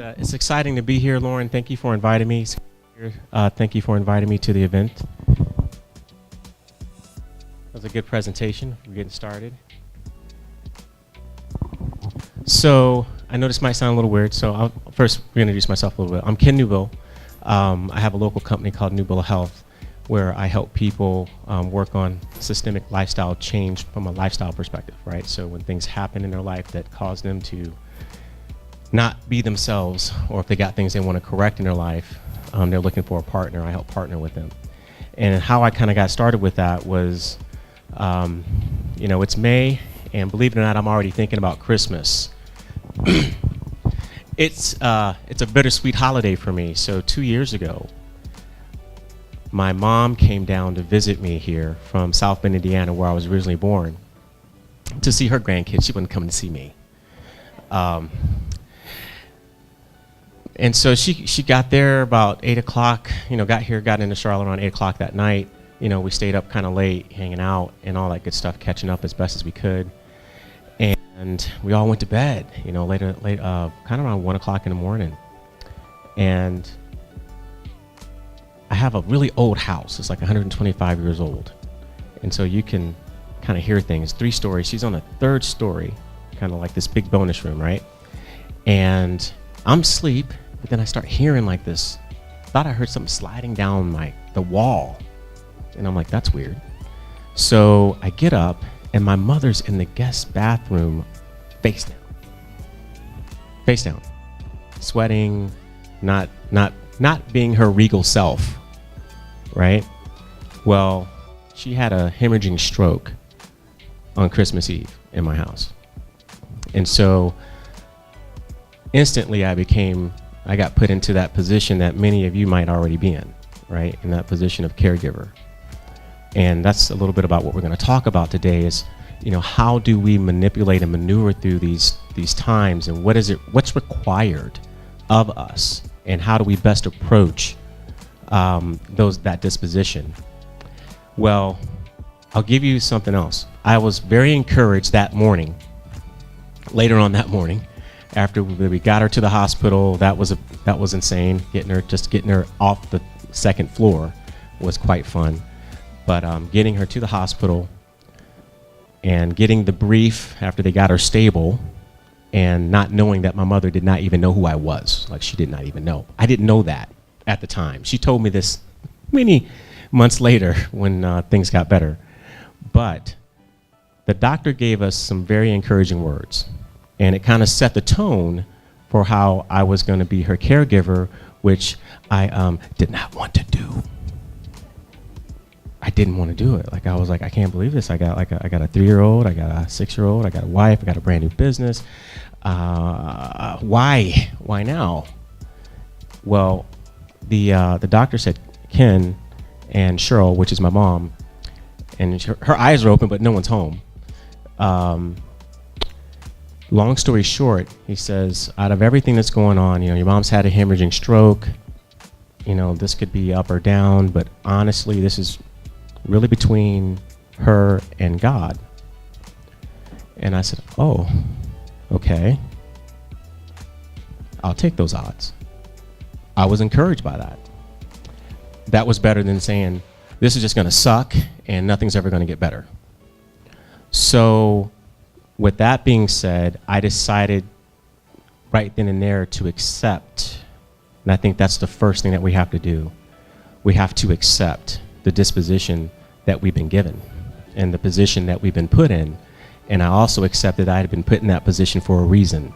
It's exciting to be here, Lauren. Thank you for inviting me. Thank you for inviting me to the event. That was a good presentation. We're getting started. So I know this might sound a little weird, so I'll first reintroduce myself a little bit. I'm Ken NewBill. I have a local company called NewBill of Health, where I help people work on systemic lifestyle change from a lifestyle perspective, right? So when things happen in their life that cause them to not be themselves, or if they got things they want to correct in their life, they're looking for a partner. I help partner with them. And how I kind of got started with that was, you know, it's May, and believe it or not, I'm already thinking about Christmas. It's a bittersweet holiday for me. So 2 years ago, my mom came down to visit me here from South Bend, Indiana, where I was originally born, to see her grandkids. She wasn't coming to see me. And so she got there about 8 o'clock, you know, got into Charlotte around 8 o'clock that night. You know, we stayed up kind of late, hanging out and all that good stuff, catching up as best as we could. And we all went to bed, you know, kind of around 1 o'clock in the morning. And I have a really old house. It's like 125 years old. And so you can kind of hear things. 3 stories. She's on the 3rd story, kind of like this big bonus room, right? And I'm asleep, but then I start hearing like this. Thought I heard something sliding down the wall. And I'm like, that's weird. So I get up, and my mother's in the guest bathroom, face down, sweating, not being her regal self, right? Well, she had a hemorrhaging stroke on Christmas Eve in my house. And so instantly I got put into that position that many of you might already be in, right? In that position of caregiver. And that's a little bit about what we're going to talk about today is, you know, how do we manipulate and maneuver through these times, and what's required of us, and how do we best approach that disposition? Well, I'll give you something else. I was very encouraged that morning, later on that morning, after we got her to the hospital. That was insane. Getting her off the 2nd floor was quite fun. But getting her to the hospital and getting the brief after they got her stable, and not knowing that my mother did not even know who I was. Like, she did not even know. I didn't know that at the time. She told me this many months later when things got better. But the doctor gave us some very encouraging words, and it kind of set the tone for how I was going to be her caregiver, which I did not want to do. I didn't want to do it. Like, I was like, I can't believe this. I got a 3-year-old, I got a 6-year-old, I got a wife, I got a brand new business. Why now? Well, the doctor said, Ken and Cheryl, which is my mom, and her eyes are open, but no one's home. Long story short, he says, out of everything that's going on, you know, your mom's had a hemorrhaging stroke. You know, this could be up or down, but honestly, this is really between her and God. And I said, oh, okay. I'll take those odds. I was encouraged by that. That was better than saying, this is just going to suck and nothing's ever going to get better. So with that being said, I decided right then and there to accept. And I think that's the first thing that we have to do. We have to accept the disposition that we've been given and the position that we've been put in. And I also accepted I had been put in that position for a reason.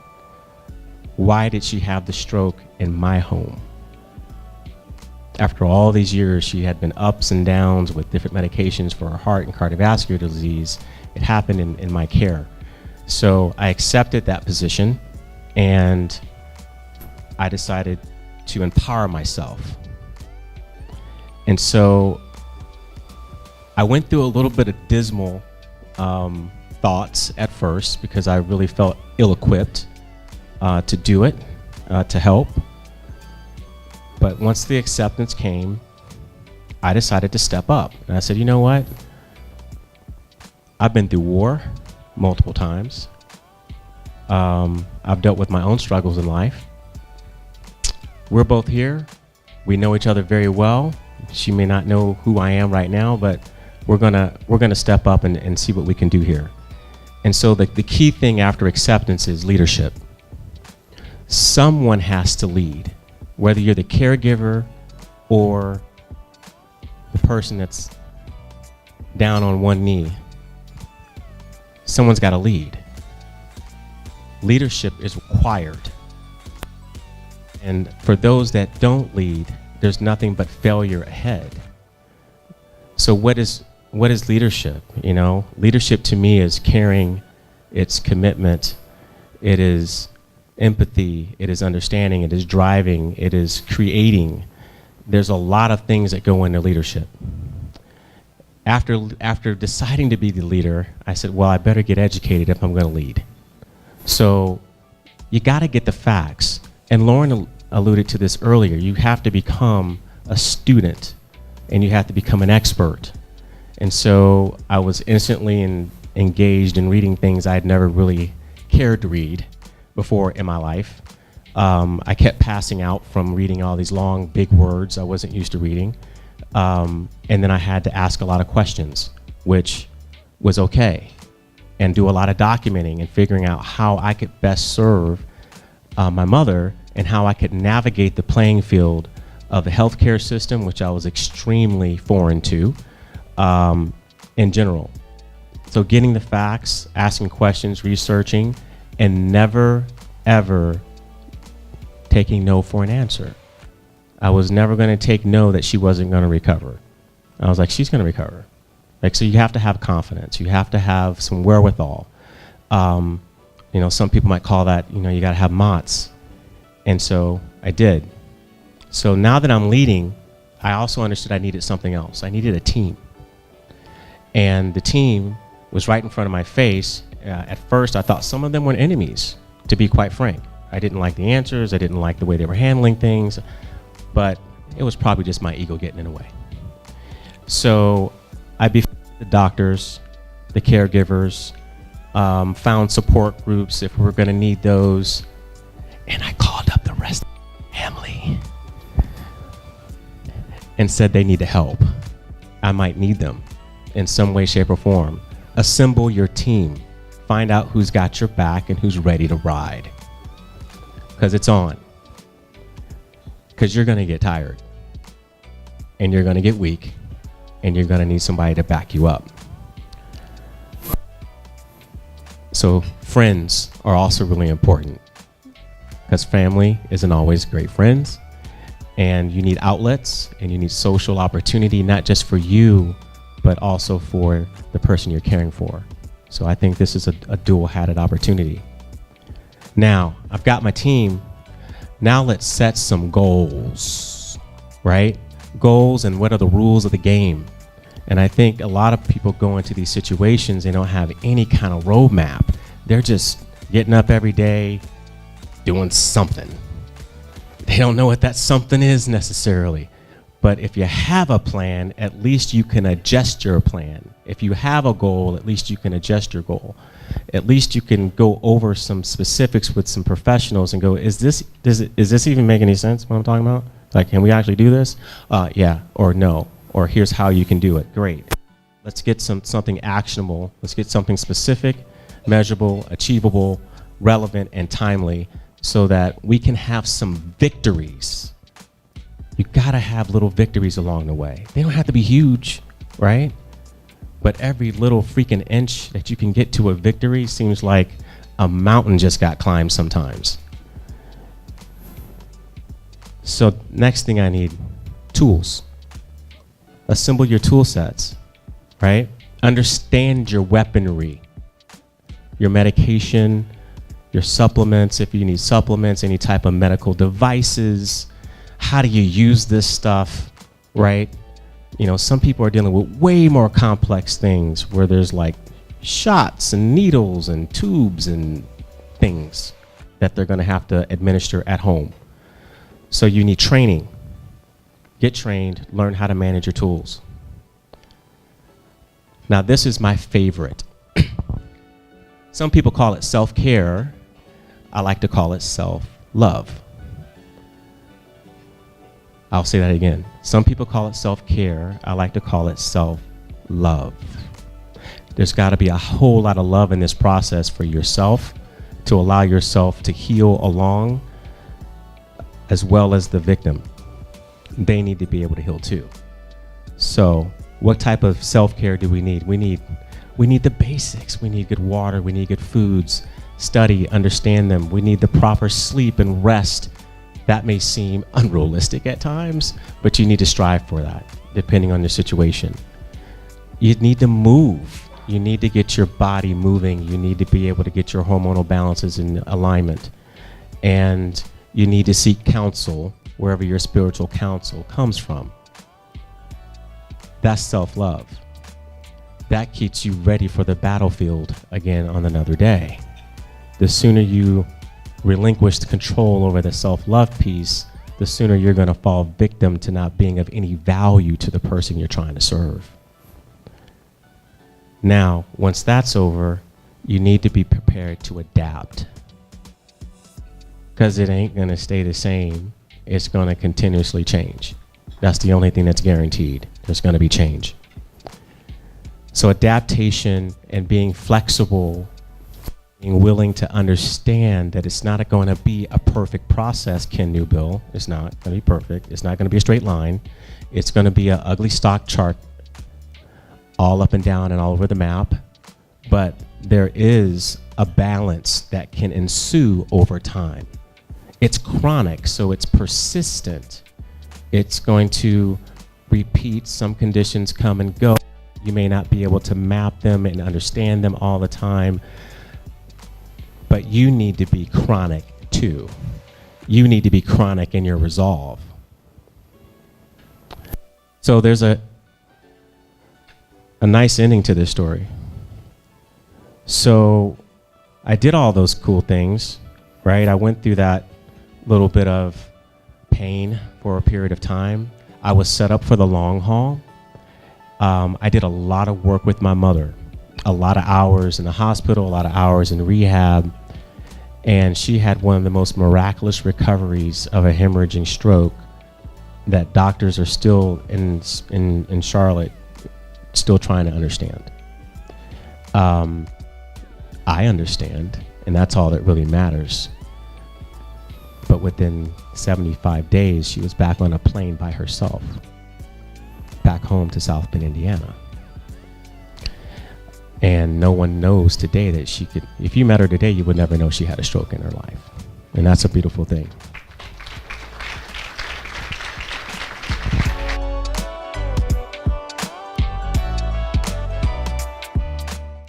Why did she have the stroke in my home? After all these years, she had been ups and downs with different medications for her heart and cardiovascular disease. It happened in my care. So I accepted that position, and I decided to empower myself. And so I went through a little bit of dismal thoughts at first, because I really felt ill-equipped to do it, to help. But once the acceptance came, I decided to step up. And I said, you know what? I've been through war multiple times. I've dealt with my own struggles in life. we're both here. We know each other very well. She may not know who I am right now, but we're gonna step up and see what we can do here. And so the key thing after acceptance is leadership. Someone has to lead, whether you're the caregiver or the person that's down on one knee. Someone's got to lead. Leadership is required. And for those that don't lead, there's nothing but failure ahead. So what is leadership? You know, leadership to me is caring, it's commitment, it is empathy, it is understanding, it is driving, it is creating. There's a lot of things that go into leadership. After deciding to be the leader, I said, well, I better get educated if I'm going to lead. So you got to get the facts. And Lauren alluded to this earlier. You have to become a student and you have to become an expert. And so I was instantly engaged in reading things I'd never really cared to read before in my life. I kept passing out from reading all these long, big words I wasn't used to reading. And then I had to ask a lot of questions, which was okay, and do a lot of documenting and figuring out how I could best serve my mother and how I could navigate the playing field of the healthcare system, which I was extremely foreign to in general. So getting the facts, asking questions, researching, and never, ever taking no for an answer. I was never going to take no that she wasn't going to recover. I was like, she's going to recover. Like, so you have to have confidence. You have to have some wherewithal. You know, some people might call that, you know, you got to have mots. And so I did. So now that I'm leading, I also understood I needed something else. I needed a team. And the team was right in front of my face. At first, I thought some of them were enemies, to be quite frank. I didn't like the answers. I didn't like the way they were handling things. But it was probably just my ego getting in the way. So I befriended the doctors, the caregivers, found support groups if we were going to need those, and I called up the rest of the family and said they need help. I might need them in some way, shape, or form. Assemble your team. Find out who's got your back and who's ready to ride, because it's on. Because you're going to get tired, and you're going to get weak, and you're going to need somebody to back you up. So friends are also really important, because family isn't always great friends, and you need outlets, and you need social opportunity, not just for you, but also for the person you're caring for. So I think this is a dual-hatted opportunity. Now, I've got my team. Now let's set some goals, right? Goals, and what are the rules of the game? And I think a lot of people go into these situations, they don't have any kind of roadmap. They're just getting up every day, doing something. They don't know what that something is necessarily. But if you have a plan, at least you can adjust your plan. If you have a goal, at least you can adjust your goal. At least you can go over some specifics with some professionals and go, is this even make any sense what I'm talking about? Like, can we actually do this? Yeah, or no, or here's how you can do it. Great. Let's get something actionable. Let's get something specific, measurable, achievable, relevant, and timely, so that we can have some victories. You gotta have little victories along the way. They don't have to be huge, right? But every little freaking inch that you can get to a victory seems like a mountain just got climbed sometimes. So next thing I need, tools. Assemble your tool sets, right? Understand your weaponry, your medication, your supplements, if you need supplements, any type of medical devices. How do you use this stuff, right? You know, some people are dealing with way more complex things where there's like shots and needles and tubes and things that they're gonna have to administer at home. So you need training. Get trained, learn how to manage your tools. Now this is my favorite. Some people call it self-care. I like to call it self-love. I'll say that again. Some people call it self-care. I like to call it self-love. There's got to be a whole lot of love in this process for yourself to allow yourself to heal along, as well as the victim. They need to be able to heal too. So what type of self-care do we need? We need the basics. We need good water. We need good foods. Study, understand them. We need the proper sleep and rest. That may seem unrealistic at times, but you need to strive for that, depending on your situation. You need to move. You need to get your body moving. You need to be able to get your hormonal balances in alignment. And you need to seek counsel wherever your spiritual counsel comes from. That's self-love. That keeps you ready for the battlefield again on another day. The sooner you relinquish the control over the self-love piece, the sooner you're going to fall victim to not being of any value to the person you're trying to serve. Now, once that's over, you need to be prepared to adapt, because it ain't going to stay the same. It's going to continuously change. That's the only thing that's guaranteed. There's going to be change. So adaptation and being flexible, being willing to understand that it's not going to be a perfect process, NewBill. It's not going to be perfect. It's not going to be a straight line. It's going to be an ugly stock chart all up and down and all over the map. But there is a balance that can ensue over time. It's chronic, so it's persistent. It's going to repeat. Some conditions come and go. You may not be able to map them and understand them all the time, but you need to be chronic too. You need to be chronic in your resolve. So there's a nice ending to this story. So I did all those cool things, right? I went through that little bit of pain for a period of time. I was set up for the long haul. I did a lot of work with my mother, a lot of hours in the hospital, a lot of hours in rehab, and she had one of the most miraculous recoveries of a hemorrhaging stroke that doctors are still in Charlotte still trying to understand. I understand, and that's all that really matters. But within 75 days, she was back on a plane by herself, back home to South Bend, Indiana. And no one knows today that she could, if you met her today, you would never know she had a stroke in her life. And that's a beautiful thing.